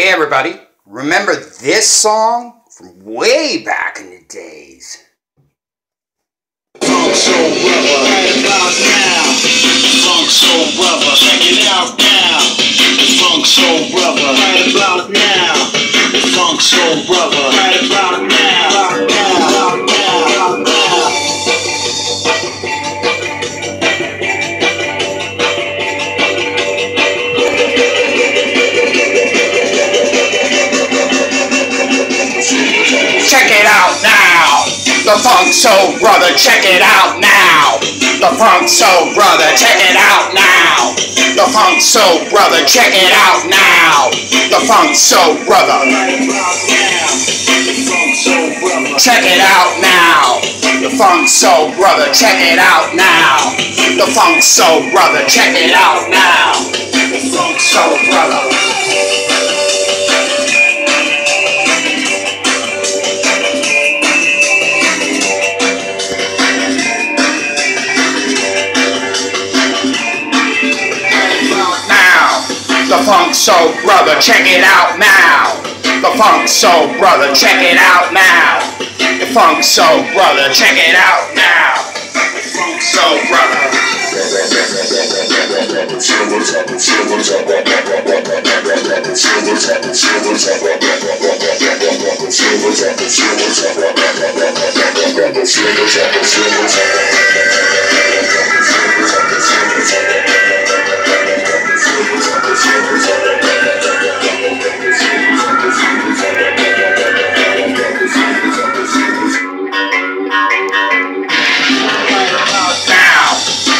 Hey everybody, remember this song from way back in the days? Funk Soul Brother, right about now. Funk Soul Brother, check it out now. Funk Soul Brother, right about now. Funk Soul Brother, right about now. Check it out now! The Funk Soul Brother, check it out now! The Funk Soul Brother, check it out now! The Funk Soul Brother, check it out now! The Funk Soul Brother, check it out now! The Funk Soul Brother, check it out now! The Funk Soul Brother, check it out now! The Funk Soul Brother. The Funk Soul Brother, check it out now! The Funk Soul Brother, check it out now! The Funk Soul Brother, check it out now! The Funk Soul Brother.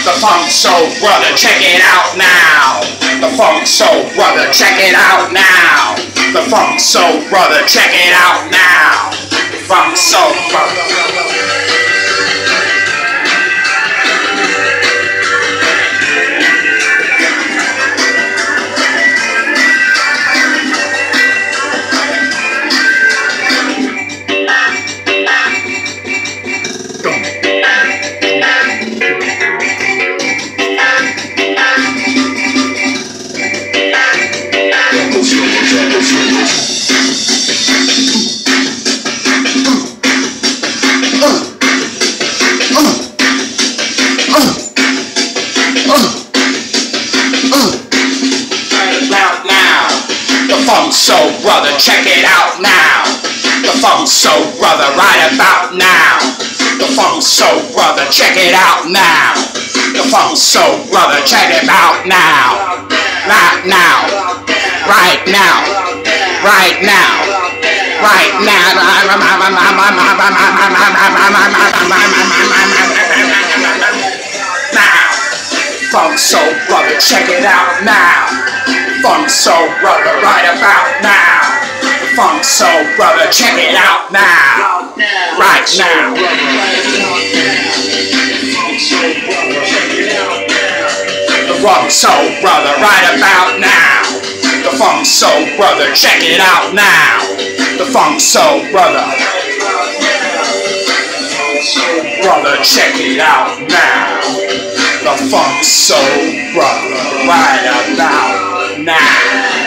The Funk Soul Brother, check it out now! The Funk Soul Brother, check it out now! The Funk Soul Brother, check it out now! The Funk Soul Brother. Funk Soul Brother, check it out now! The Funk Soul Brother, right about now! The Funk Soul Brother, check it out now! The Funk Soul Brother, check it out now! Right now! Right now! Right now! Right now! Now! Funk Soul Brother, check it out now! Funk Soul Brother, right about now! The Funk Soul Brother, check it out now! Right now! The Funk Soul Brother, right about now! The Funk Soul Brother, check it out now! The Funk Soul Brother, check it out now! The Funk Soul Brother, right about now!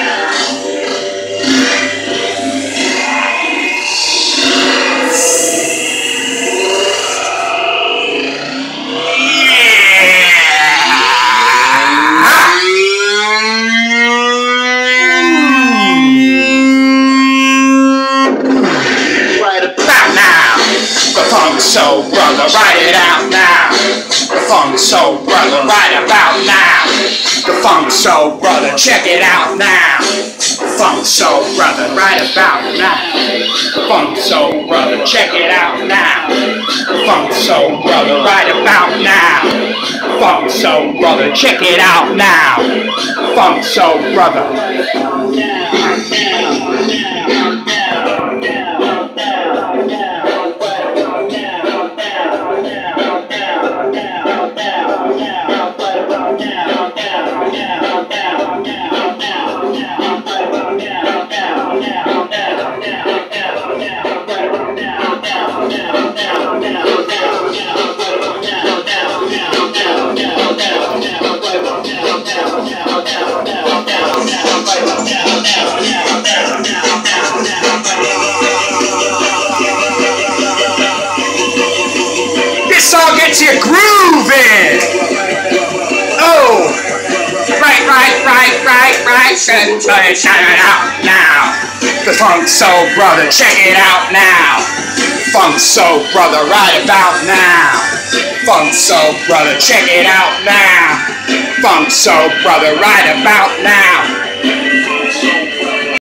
Funk Soul Brother, write it out now. The Funk Soul Brother, right about now. The Funk Soul Brother, check it out now. The Funk Soul Brother, right about now. The Funk Soul Brother, check it out now. The Funk Soul Brother, right about now. The Funk Soul Brother, check it out now. The Funk Soul Brother. song gets you grooving. Oh, right. Check it out now. The Funk Soul Brother, check it out now. Funk Soul Brother, right about now. Funk Soul Brother, check it out now. Funk Soul Brother, right about now.